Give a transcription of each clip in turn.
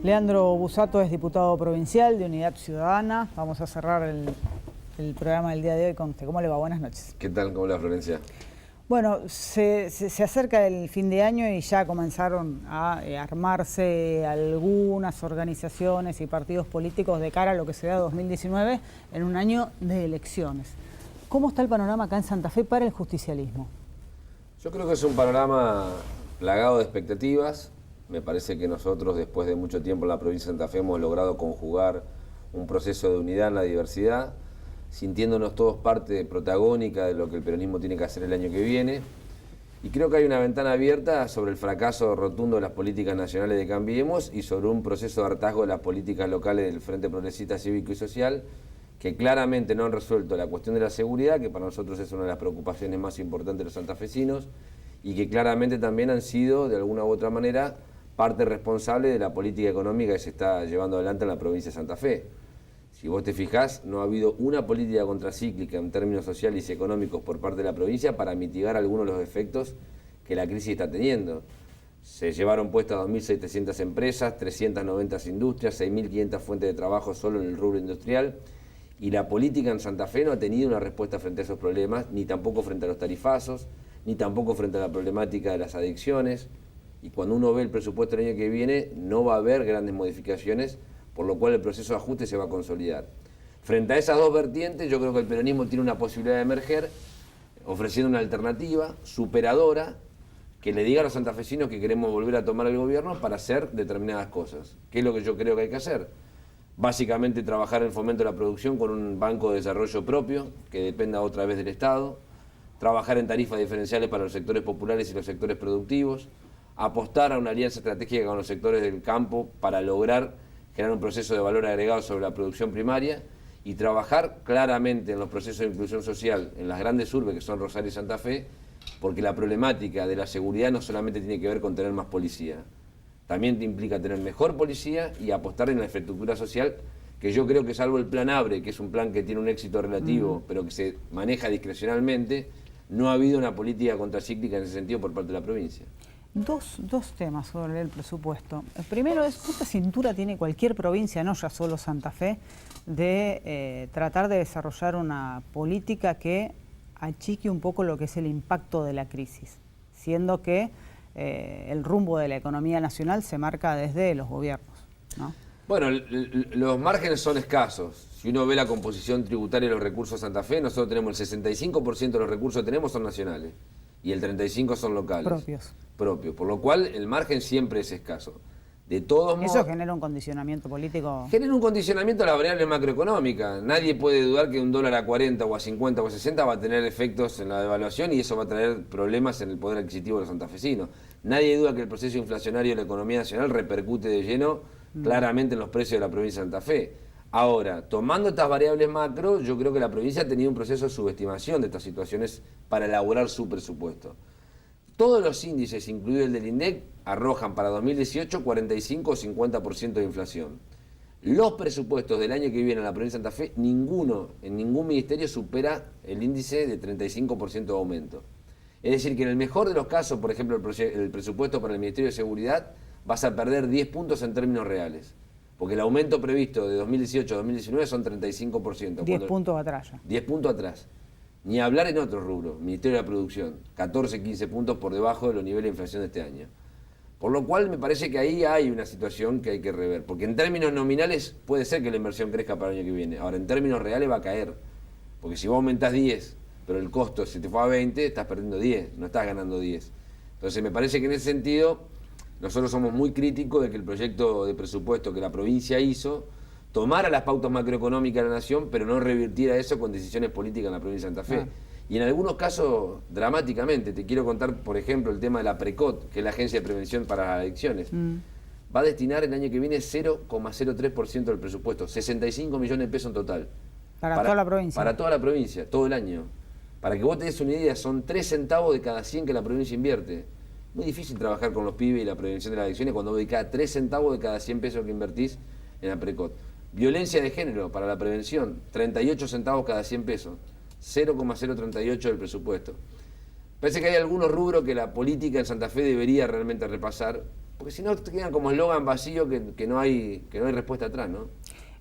Leandro Busato es diputado provincial de Unidad Ciudadana. Vamos a cerrar el programa del día de hoy con usted. ¿Cómo le va? Buenas noches. ¿Qué tal? ¿Cómo le va, Florencia? Bueno, se acerca el fin de año y ya comenzaron a armarse algunas organizaciones y partidos políticos de cara a lo que será 2019 en un año de elecciones. ¿Cómo está el panorama acá en Santa Fe para el justicialismo? Yo creo que es un panorama plagado de expectativas. Me parece que nosotros, después de mucho tiempo en la provincia de Santa Fe, hemos logrado conjugar un proceso de unidad en la diversidad, sintiéndonos todos parte protagónica de lo que el peronismo tiene que hacer el año que viene. Y creo que hay una ventana abierta sobre el fracaso rotundo de las políticas nacionales de Cambiemos y sobre un proceso de hartazgo de las políticas locales del Frente Progresista Cívico y Social, que claramente no han resuelto la cuestión de la seguridad, que para nosotros es una de las preocupaciones más importantes de los santafesinos, y que claramente también han sido, de alguna u otra manera, parte responsable de la política económica que se está llevando adelante en la provincia de Santa Fe. Si vos te fijás, no ha habido una política contracíclica en términos sociales y económicos por parte de la provincia para mitigar algunos de los efectos que la crisis está teniendo. Se llevaron puestas 2.700 empresas, 390 industrias, 6.500 fuentes de trabajo solo en el rubro industrial, y la política en Santa Fe no ha tenido una respuesta frente a esos problemas, ni tampoco frente a los tarifazos, ni tampoco frente a la problemática de las adicciones. Y cuando uno ve el presupuesto del año que viene, no va a haber grandes modificaciones, por lo cual el proceso de ajuste se va a consolidar. Frente a esas dos vertientes, yo creo que el peronismo tiene una posibilidad de emerger, ofreciendo una alternativa superadora que le diga a los santafesinos que queremos volver a tomar el gobierno para hacer determinadas cosas. ¿Qué es lo que yo creo que hay que hacer? Básicamente trabajar en el fomento de la producción con un banco de desarrollo propio, que dependa otra vez del Estado, trabajar en tarifas diferenciales para los sectores populares y los sectores productivos, apostar a una alianza estratégica con los sectores del campo para lograr generar un proceso de valor agregado sobre la producción primaria y trabajar claramente en los procesos de inclusión social en las grandes urbes que son Rosario y Santa Fe, porque la problemática de la seguridad no solamente tiene que ver con tener más policía, también te implica tener mejor policía y apostar en la infraestructura social, que yo creo que salvo el plan ABRE, que es un plan que tiene un éxito relativo, pero que se maneja discrecionalmente, no ha habido una política contracíclica en ese sentido por parte de la provincia. Dos temas sobre el presupuesto. El primero es cuánta cintura tiene cualquier provincia, no ya solo Santa Fe, de tratar de desarrollar una política que achique un poco lo que es el impacto de la crisis, siendo que el rumbo de la economía nacional se marca desde los gobiernos, ¿no? Bueno, los márgenes son escasos. Si uno ve la composición tributaria de los recursos de Santa Fe, nosotros tenemos el 65% de los recursos que tenemos son nacionales y el 35% son locales. Propios. Por lo cual el margen siempre es escaso. De todos modos, ¿eso genera un condicionamiento político? Genera un condicionamiento a la variable macroeconómica. Nadie puede dudar que un dólar a 40 o a 50 o a 60 va a tener efectos en la devaluación y eso va a traer problemas en el poder adquisitivo de los santafesinos. Nadie duda que el proceso inflacionario de la economía nacional repercute de lleno claramente en los precios de la provincia de Santa Fe. Ahora, tomando estas variables macro, yo creo que la provincia ha tenido un proceso de subestimación de estas situaciones para elaborar su presupuesto. Todos los índices, incluido el del INDEC, arrojan para 2018 45 o 50% de inflación. Los presupuestos del año que viene en la provincia de Santa Fe, ninguno, en ningún ministerio supera el índice de 35% de aumento. Es decir, que en el mejor de los casos, por ejemplo, el presupuesto para el Ministerio de Seguridad, vas a perder 10 puntos en términos reales. Porque el aumento previsto de 2018 a 2019 son 35%. 10 puntos atrás ya. 10 puntos atrás. Ni hablar en otro rubro, Ministerio de la Producción, 14, 15 puntos por debajo de los niveles de inflación de este año. Por lo cual me parece que ahí hay una situación que hay que rever, porque en términos nominales puede ser que la inversión crezca para el año que viene, ahora en términos reales va a caer, porque si vos aumentás 10, pero el costo se te fue a 20, estás perdiendo 10, no estás ganando 10. Entonces me parece que en ese sentido nosotros somos muy críticos de que el proyecto de presupuesto que la provincia hizo tomara las pautas macroeconómicas de la nación, pero no revirtiera eso con decisiones políticas en la provincia de Santa Fe. Y en algunos casos, dramáticamente, te quiero contar, por ejemplo, el tema de la PRECOT, que es la Agencia de Prevención para las Adicciones. Va a destinar el año que viene 0,03% del presupuesto, 65 millones de pesos en total. ¿Para toda la provincia? Para toda la provincia, todo el año. Para que vos te des una idea, son 3 centavos de cada 100 que la provincia invierte. Muy difícil trabajar con los pibes y la prevención de las adicciones cuando dedicás 3 centavos de cada 100 pesos que invertís en la PRECOT. Violencia de género para la prevención, 38 centavos cada 100 pesos, 0,038 del presupuesto. Parece que hay algunos rubros que la política en Santa Fe debería realmente repasar Porque si no te quedan como eslogan vacío que no hay respuesta atrás, ¿no?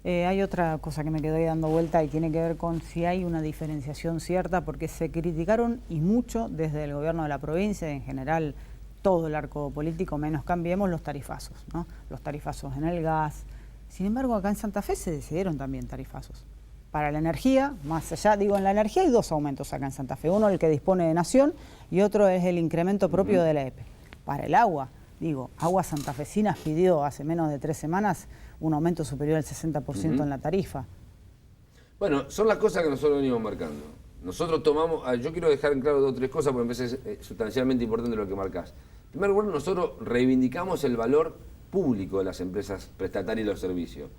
Hay otra cosa que me quedó ahí dando vuelta y tiene que ver con si hay una diferenciación cierta, porque se criticaron y mucho desde el gobierno de la provincia, en general todo el arco político, menos Cambiemos, los tarifazos, ¿no? Los tarifazos en el gas. Sin embargo, acá en Santa Fe se decidieron también tarifazos. Para la energía, más allá, digo, en la energía hay dos aumentos acá en Santa Fe. Uno el que dispone de Nación y otro es el incremento propio de la EPE. Para el agua, digo, Aguas Santafesinas pidió hace menos de 3 semanas un aumento superior al 60% en la tarifa. Bueno, son las cosas que nosotros venimos marcando. Nosotros tomamos, yo quiero dejar en claro 2 o 3 cosas porque me parece sustancialmente importante lo que marcás. En primer lugar, nosotros reivindicamos el valor público de las empresas prestatarias y los servicios.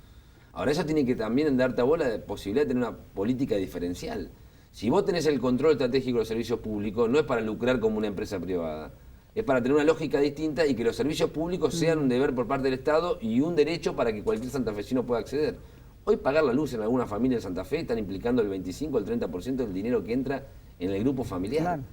Ahora, eso tiene que también darte a bola la posibilidad de tener una política diferencial. Si vos tenés el control estratégico de los servicios públicos, no es para lucrar como una empresa privada. Es para tener una lógica distinta y que los servicios públicos sean un deber por parte del Estado y un derecho para que cualquier santafesino pueda acceder. Hoy pagar la luz en alguna familia de Santa Fe están implicando el 25 o el 30% del dinero que entra en el grupo familiar. Claro.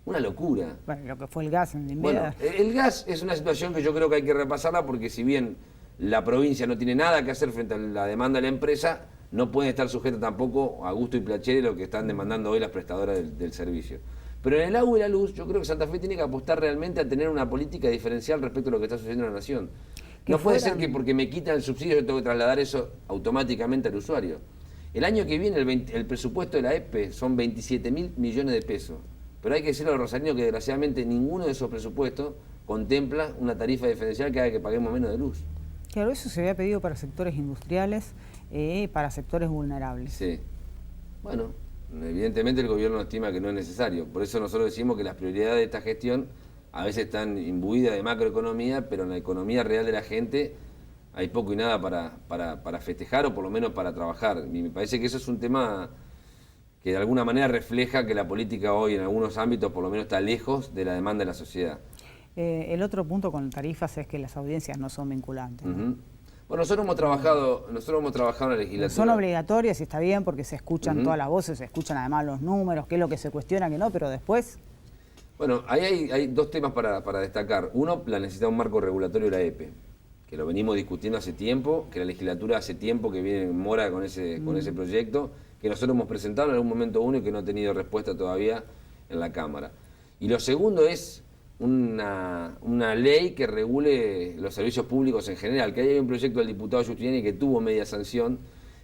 Una locura. Bueno, lo que fue el gas en Bueno, el gas es una situación que yo creo que hay que repasarla porque si bien la provincia no tiene nada que hacer frente a la demanda de la empresa, no puede estar sujeta tampoco a gusto y placer de lo que están demandando hoy las prestadoras del servicio. Pero en el agua y la luz, yo creo que Santa Fe tiene que apostar realmente a tener una política diferencial respecto a lo que está sucediendo en la nación. No puede ser que porque me quitan el subsidio yo tengo que trasladar eso automáticamente al usuario. El año que viene el presupuesto de la EPE son 27.000 millones de pesos. Pero hay que decirle a los rosarinos que desgraciadamente ninguno de esos presupuestos contempla una tarifa diferencial que haga que paguemos menos de luz. Claro, eso se había pedido para sectores industriales y para sectores vulnerables. Sí. Bueno, evidentemente el gobierno estima que no es necesario. Por eso nosotros decimos que las prioridades de esta gestión a veces están imbuidas de macroeconomía, pero en la economía real de la gente hay poco y nada para festejar o por lo menos para trabajar. Y me parece que eso es un tema que de alguna manera refleja que la política hoy en algunos ámbitos por lo menos está lejos de la demanda de la sociedad. El otro punto con tarifas es que las audiencias no son vinculantes, ¿no? Bueno, nosotros hemos trabajado en la legislatura. Son obligatorias y está bien porque se escuchan todas las voces, se escuchan además los números, qué es lo que se cuestiona, qué no, pero después... Bueno, ahí hay 2 temas para destacar. Uno, la necesidad de un marco regulatorio de la EPE, que lo venimos discutiendo hace tiempo, que la legislatura hace tiempo que viene en mora con ese proyecto, que nosotros hemos presentado en algún momento uno y que no ha tenido respuesta todavía en la Cámara. Y lo segundo es una ley que regule los servicios públicos en general, que hay un proyecto del diputado Giustiniani que tuvo media sanción,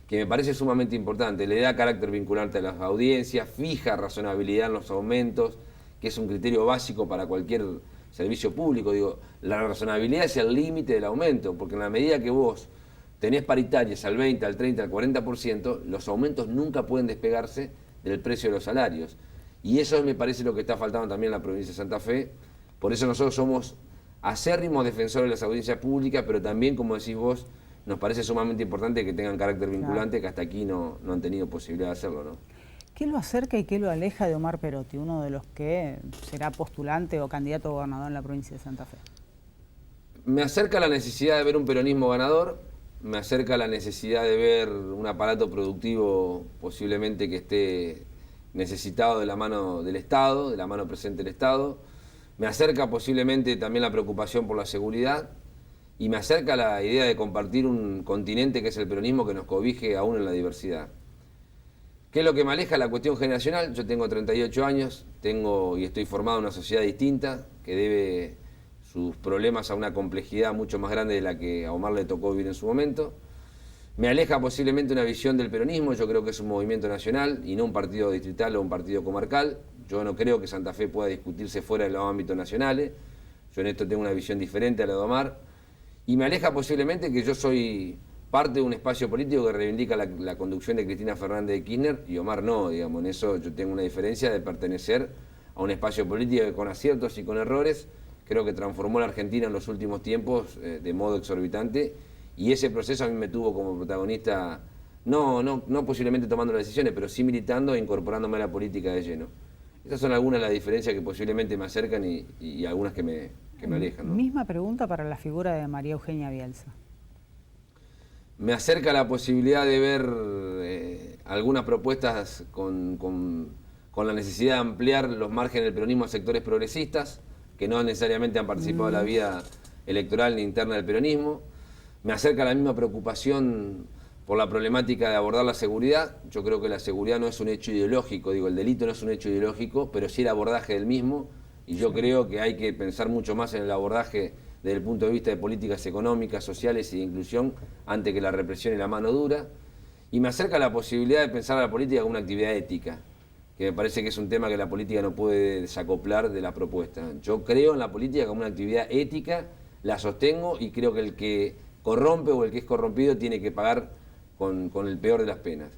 que me parece sumamente importante, le da carácter vinculante a las audiencias, fija razonabilidad en los aumentos, que es un criterio básico para cualquier servicio público. Digo, la razonabilidad es el límite del aumento, porque en la medida que vos tenés paritarias al 20, al 30, al 40%, los aumentos nunca pueden despegarse del precio de los salarios. Y eso me parece lo que está faltando también en la provincia de Santa Fe. Por eso nosotros somos acérrimos defensores de las audiencias públicas, pero también, como decís vos, nos parece sumamente importante que tengan carácter vinculante, que hasta aquí no han tenido posibilidad de hacerlo, ¿no? ¿Qué lo acerca y qué lo aleja de Omar Perotti, uno de los que será postulante o candidato a gobernador en la provincia de Santa Fe? Me acerca la necesidad de ver un peronismo ganador, me acerca la necesidad de ver un aparato productivo posiblemente que esté necesitado de la mano del Estado, de la mano presente del Estado. Me acerca posiblemente también la preocupación por la seguridad y me acerca la idea de compartir un continente que es el peronismo que nos cobije aún en la diversidad. ¿Qué es lo que me aleja? La cuestión generacional. Yo tengo 38 años, y estoy formado en una sociedad distinta que debe sus problemas a una complejidad mucho más grande de la que a Omar le tocó vivir en su momento. Me aleja posiblemente una visión del peronismo. Yo creo que es un movimiento nacional y no un partido distrital o un partido comarcal. Yo no creo que Santa Fe pueda discutirse fuera de los ámbitos nacionales. Yo en esto tengo una visión diferente a la de Omar. Y me aleja posiblemente que yo soy parte de un espacio político que reivindica la conducción de Cristina Fernández de Kirchner y Omar no, digamos. En eso yo tengo una diferencia de pertenecer a un espacio político que con aciertos y con errores creo que transformó la Argentina en los últimos tiempos de modo exorbitante, y ese proceso a mí me tuvo como protagonista, no posiblemente tomando las decisiones, pero sí militando e incorporándome a la política de lleno. Esas son algunas de las diferencias que posiblemente me acercan y algunas que me alejan, ¿no? Misma pregunta para la figura de María Eugenia Bielsa. Me acerca la posibilidad de ver algunas propuestas con la necesidad de ampliar los márgenes del peronismo a sectores progresistas, que no necesariamente han participado en la vida electoral ni interna del peronismo. Me acerca la misma preocupación por la problemática de abordar la seguridad. Yo creo que la seguridad no es un hecho ideológico, digo, el delito no es un hecho ideológico, pero sí el abordaje del mismo, y yo creo que hay que pensar mucho más en el abordaje desde el punto de vista de políticas económicas, sociales y de inclusión, antes que la represión y la mano dura. Y me acerca la posibilidad de pensar a la política como una actividad ética, que me parece que es un tema que la política no puede desacoplar de la propuesta. Yo creo en la política como una actividad ética, la sostengo y creo que el que corrompe o el que es corrompido tiene que pagar con el peor de las penas.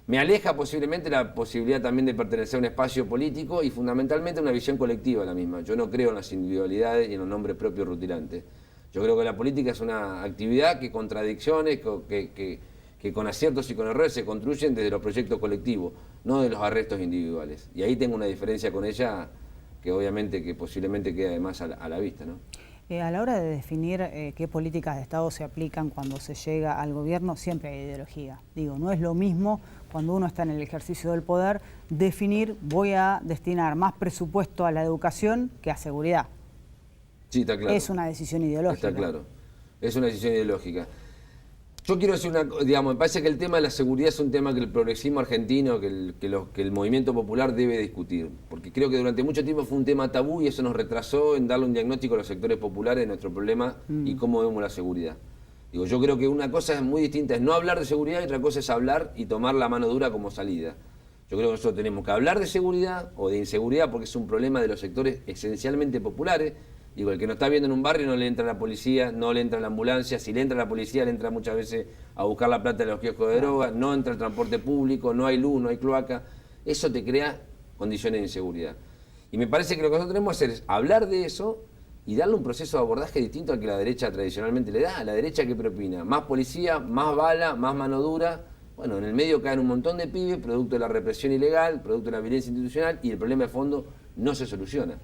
Me aleja posiblemente la posibilidad también de pertenecer a un espacio político y fundamentalmente una visión colectiva de la misma. Yo no creo en las individualidades y en los nombres propios rutilantes. Yo creo que la política es una actividad que contradicciones, que con aciertos y con errores se construyen desde los proyectos colectivos, no de los arrestos individuales. Y ahí tengo una diferencia con ella que obviamente que posiblemente queda además a la vista, ¿no? A la hora de definir qué políticas de Estado se aplican cuando se llega al gobierno, siempre hay ideología. Digo, no es lo mismo cuando uno está en el ejercicio del poder definir voy a destinar más presupuesto a la educación que a seguridad. Sí, está claro. Es una decisión ideológica. Está claro, es una decisión ideológica. Yo quiero decir digamos, me parece que el tema de la seguridad es un tema que el progresismo argentino, que el movimiento popular debe discutir, porque creo que durante mucho tiempo fue un tema tabú y eso nos retrasó en darle un diagnóstico a los sectores populares de nuestro problema y cómo vemos la seguridad. Digo, yo creo que una cosa es muy distinta, es no hablar de seguridad y otra cosa es hablar y tomar la mano dura como salida. Yo creo que nosotros tenemos que hablar de seguridad o de inseguridad porque es un problema de los sectores esencialmente populares. Digo, el que no está viendo en un barrio no le entra la policía, no le entra la ambulancia, si le entra la policía le entra muchas veces a buscar la plata de los kioscos de droga, no entra el transporte público, no hay luz, no hay cloaca. Eso te crea condiciones de inseguridad. Y me parece que lo que nosotros tenemos que hacer es hablar de eso y darle un proceso de abordaje distinto al que la derecha tradicionalmente le da. A la derecha que propina más policía, más bala, más mano dura. Bueno, en el medio caen un montón de pibes, producto de la represión ilegal, producto de la violencia institucional y el problema de fondo no se soluciona.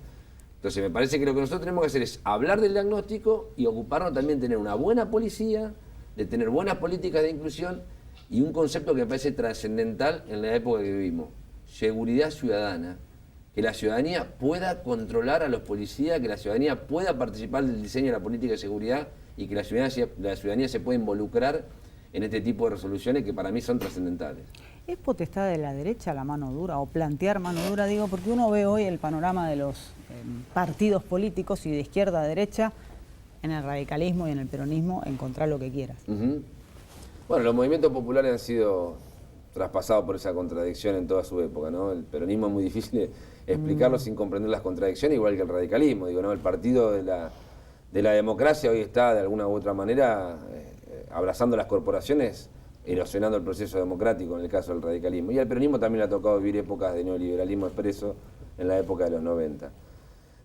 Entonces me parece que lo que nosotros tenemos que hacer es hablar del diagnóstico y ocuparnos también de tener una buena policía, de tener buenas políticas de inclusión y un concepto que me parece trascendental en la época que vivimos, seguridad ciudadana, que la ciudadanía pueda controlar a los policías, que la ciudadanía pueda participar del diseño de la política de seguridad y que la ciudadanía se pueda involucrar en este tipo de resoluciones que para mí son trascendentales. ¿Es potestad de la derecha la mano dura o plantear mano dura? Digo, porque uno ve hoy el panorama de los partidos políticos y de izquierda a derecha, en el radicalismo y en el peronismo, encontrar lo que quieras. Bueno, los movimientos populares han sido traspasados por esa contradicción en toda su época, ¿no? El peronismo es muy difícil de explicarlo sin comprender las contradicciones, igual que el radicalismo. Digo, ¿no? El partido de la democracia hoy está, de alguna u otra manera, abrazando las corporaciones, erosionando el proceso democrático en el caso del radicalismo. Y al peronismo también le ha tocado vivir épocas de neoliberalismo expreso en la época de los 90.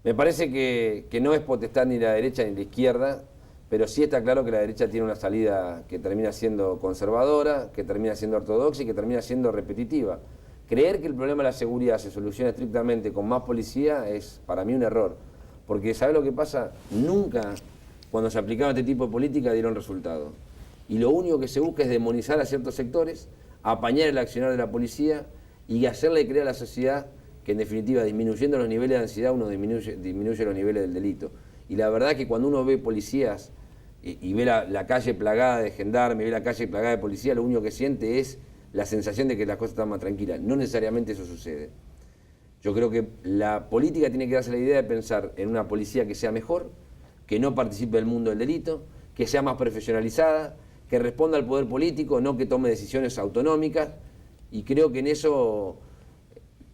Me parece que no es potestad ni la derecha ni la izquierda, pero sí está claro que la derecha tiene una salida que termina siendo conservadora, que termina siendo ortodoxa y que termina siendo repetitiva. Creer que el problema de la seguridad se soluciona estrictamente con más policía es para mí un error, porque ¿sabes lo que pasa? Nunca cuando se aplicaba este tipo de política dieron resultado. Y lo único que se busca es demonizar a ciertos sectores, apañar el accionar de la policía y hacerle creer a la sociedad que en definitiva disminuyendo los niveles de ansiedad uno disminuye los niveles del delito. Y la verdad es que cuando uno ve policías y ve la calle plagada de gendarmes, ve la calle plagada de policía, lo único que siente es la sensación de que las cosas están más tranquilas. No necesariamente eso sucede. Yo creo que la política tiene que darse la idea de pensar en una policía que sea mejor, que no participe del mundo del delito, que sea más profesionalizada, que responda al poder político, no que tome decisiones autonómicas, y creo que en eso,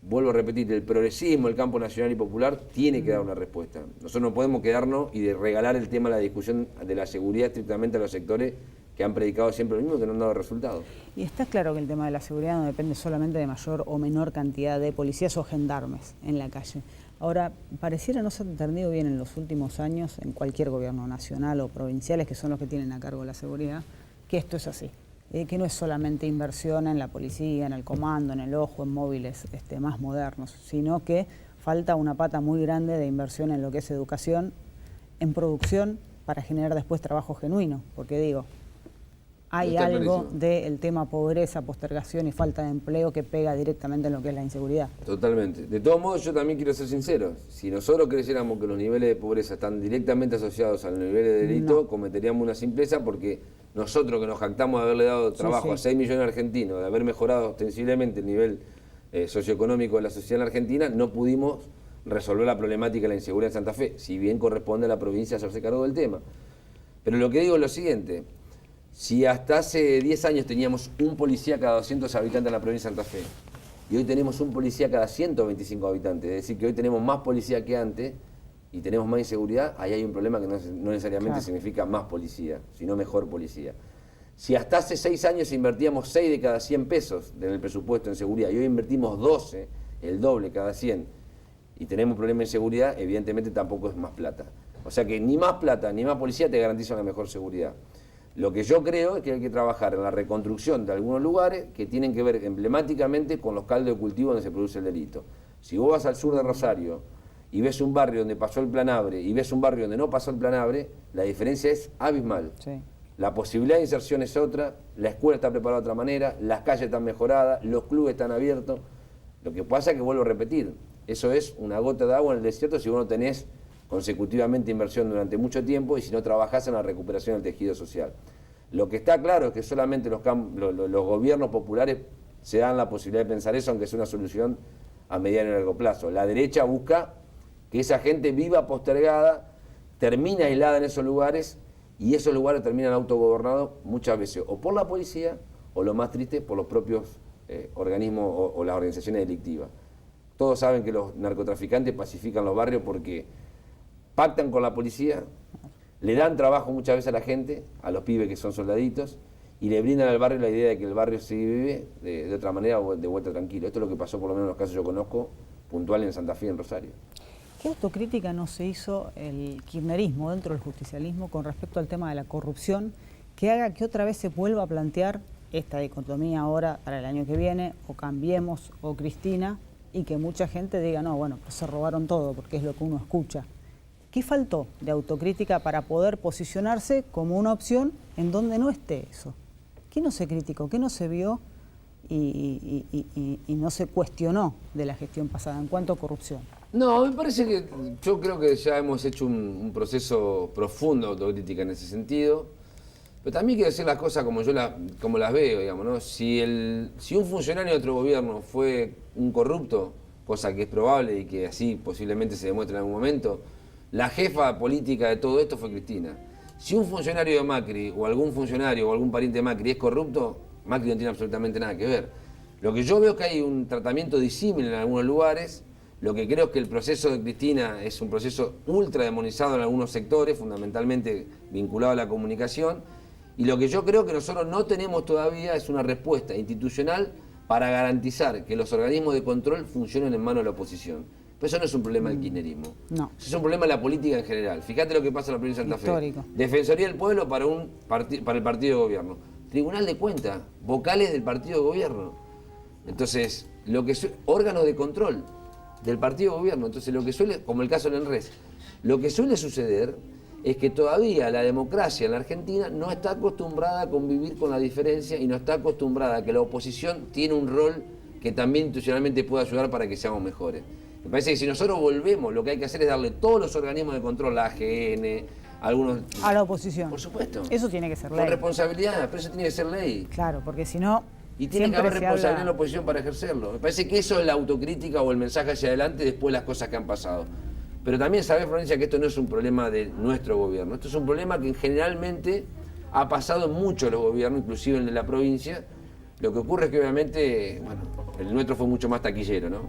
vuelvo a repetir, el progresismo, el campo nacional y popular tiene que dar una respuesta. Nosotros no podemos quedarnos y de regalar el tema de la discusión de la seguridad estrictamente a los sectores que han predicado siempre lo mismo y que no han dado resultados. Y está claro que el tema de la seguridad no depende solamente de mayor o menor cantidad de policías o gendarmes en la calle. Ahora, pareciera no se ha entendido bien en los últimos años, en cualquier gobierno nacional o provinciales, que son los que tienen a cargo la seguridad, que esto es así. Que no es solamente inversión en la policía, en el comando, en el ojo, en móviles más modernos, sino que falta una pata muy grande de inversión en lo que es educación, en producción, para generar después trabajo genuino. Porque digo, hay Está algo clarísimo. del tema pobreza, postergación y falta de empleo que pega directamente en lo que es la inseguridad. Totalmente. De todos modos, yo también quiero ser sincero. Si nosotros creyéramos que los niveles de pobreza están directamente asociados a los niveles de delito, cometeríamos una simpleza porque nosotros que nos jactamos de haberle dado trabajo a 6 millones de argentinos, de haber mejorado ostensiblemente el nivel socioeconómico de la sociedad en Argentina, no pudimos resolver la problemática de la inseguridad en Santa Fe, si bien corresponde a la provincia hacerse cargo del tema. Pero lo que digo es lo siguiente. Si hasta hace 10 años teníamos un policía cada 200 habitantes en la provincia de Santa Fe y hoy tenemos un policía cada 125 habitantes, es decir, que hoy tenemos más policía que antes y tenemos más inseguridad, ahí hay un problema que no necesariamente significa más policía, sino mejor policía. Si hasta hace 6 años invertíamos 6 de cada 100 pesos en el presupuesto en seguridad y hoy invertimos 12, el doble cada 100, y tenemos problemas en seguridad, evidentemente tampoco es más plata. O sea que ni más plata ni más policía te garantizan una mejor seguridad. Lo que yo creo es que hay que trabajar en la reconstrucción de algunos lugares que tienen que ver emblemáticamente con los caldos de cultivo donde se produce el delito. Si vos vas al sur de Rosario y ves un barrio donde pasó el Plan Abre y ves un barrio donde no pasó el Plan Abre, la diferencia es abismal. Sí. La posibilidad de inserción es otra, la escuela está preparada de otra manera, las calles están mejoradas, los clubes están abiertos. Lo que pasa es que vuelvo a repetir, eso es una gota de agua en el desierto si vos no tenés consecutivamente inversión durante mucho tiempo y si no trabajás en la recuperación del tejido social. Lo que está claro es que solamente los gobiernos populares se dan la posibilidad de pensar eso, aunque sea una solución a mediano y largo plazo. La derecha busca que esa gente viva postergada, termine aislada en esos lugares y esos lugares terminan autogobernados muchas veces o por la policía o, lo más triste, por los propios organismos o las organizaciones delictivas. Todos saben que los narcotraficantes pacifican los barrios porque pactan con la policía, le dan trabajo muchas veces a la gente, a los pibes que son soldaditos, y le brindan al barrio la idea de que el barrio se vive de otra manera o de vuelta tranquilo. Esto es lo que pasó, por lo menos en los casos que yo conozco, puntual en Santa Fe y en Rosario. ¿Qué autocrítica no se hizo el kirchnerismo dentro del justicialismo con respecto al tema de la corrupción que haga que otra vez se vuelva a plantear esta dicotomía ahora para el año que viene, o Cambiemos o Cristina, y que mucha gente diga, no, bueno, pues se robaron todo, porque es lo que uno escucha? ¿Qué faltó de autocrítica para poder posicionarse como una opción en donde no esté eso? ¿Qué no se criticó? ¿Qué no se vio y no se cuestionó de la gestión pasada en cuanto a corrupción? No, me parece que yo creo que ya hemos hecho un proceso profundo de autocrítica en ese sentido, pero también quiero decir las cosas como las veo, digamos, ¿no? Si un funcionario de otro gobierno fue un corrupto, cosa que es probable y que así posiblemente se demuestre en algún momento, la jefa política de todo esto fue Cristina. Si un funcionario de Macri o algún funcionario o algún pariente de Macri es corrupto, Macri no tiene absolutamente nada que ver. Lo que yo veo es que hay un tratamiento disímil en algunos lugares. Lo que creo es que el proceso de Cristina es un proceso ultra demonizado en algunos sectores, fundamentalmente vinculado a la comunicación. Y lo que yo creo que nosotros no tenemos todavía es una respuesta institucional para garantizar que los organismos de control funcionen en manos de la oposición. Pero eso no es un problema del kirchnerismo. No. Eso es un problema de la política en general. Fíjate lo que pasa en la provincia de Santa Histórico. Fe. Defensoría del Pueblo para el partido de gobierno. Tribunal de Cuentas, vocales del partido de gobierno. Entonces, órganos de control del partido de gobierno. Entonces, lo que suele, como el caso del ENRES, lo que suele suceder es que todavía la democracia en la Argentina no está acostumbrada a convivir con la diferencia y no está acostumbrada a que la oposición tiene un rol que también institucionalmente puede ayudar para que seamos mejores. Me parece que si nosotros volvemos, lo que hay que hacer es darle todos los organismos de control, la AGN, algunos... A la oposición. Por supuesto. Eso tiene que ser ley. Con responsabilidad, pero eso tiene que ser ley. Claro, porque si no... Y tiene que haber se responsabilidad habla... en la oposición para ejercerlo. Me parece que eso es la autocrítica o el mensaje hacia adelante después de las cosas que han pasado. Pero también sabés, Florencia, que esto no es un problema de nuestro gobierno. Esto es un problema que generalmente ha pasado en muchos de los gobiernos, inclusive en el de la provincia. Lo que ocurre es que obviamente, bueno, el nuestro fue mucho más taquillero, ¿no?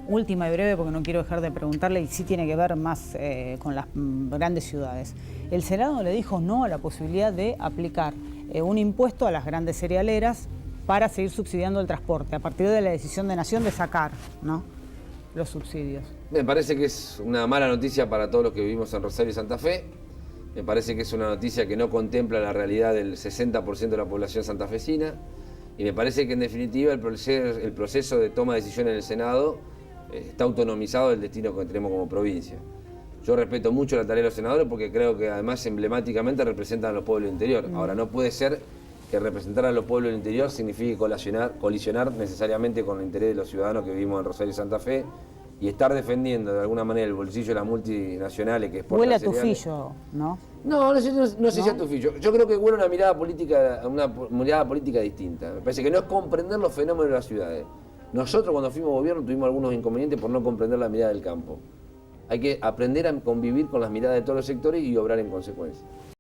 Última y breve, porque no quiero dejar de preguntarle, y sí tiene que ver más con las grandes ciudades. El Senado le dijo no a la posibilidad de aplicar un impuesto a las grandes cerealeras para seguir subsidiando el transporte, a partir de la decisión de Nación de sacar, ¿no?, los subsidios. Me parece que es una mala noticia para todos los que vivimos en Rosario y Santa Fe. Me parece que es una noticia que no contempla la realidad del 60% de la población santafesina. Y me parece que en definitiva el proceso de toma de decisiones en el Senado está autonomizado del destino que tenemos como provincia. Yo respeto mucho la tarea de los senadores porque creo que además emblemáticamente representan a los pueblos del interior. Ahora, no puede ser que representar a los pueblos del interior signifique colisionar necesariamente con el interés de los ciudadanos que vivimos en Rosario y Santa Fe, y estar defendiendo de alguna manera el bolsillo de las multinacionales que exportan Huele a cereales. tufillo, ¿no? No sé si a tufillo. Yo creo que huele una mirada política distinta. Me parece que no es comprender los fenómenos de las ciudades. Nosotros cuando fuimos gobierno tuvimos algunos inconvenientes por no comprender la mirada del campo. Hay que aprender a convivir con las miradas de todos los sectores y obrar en consecuencia.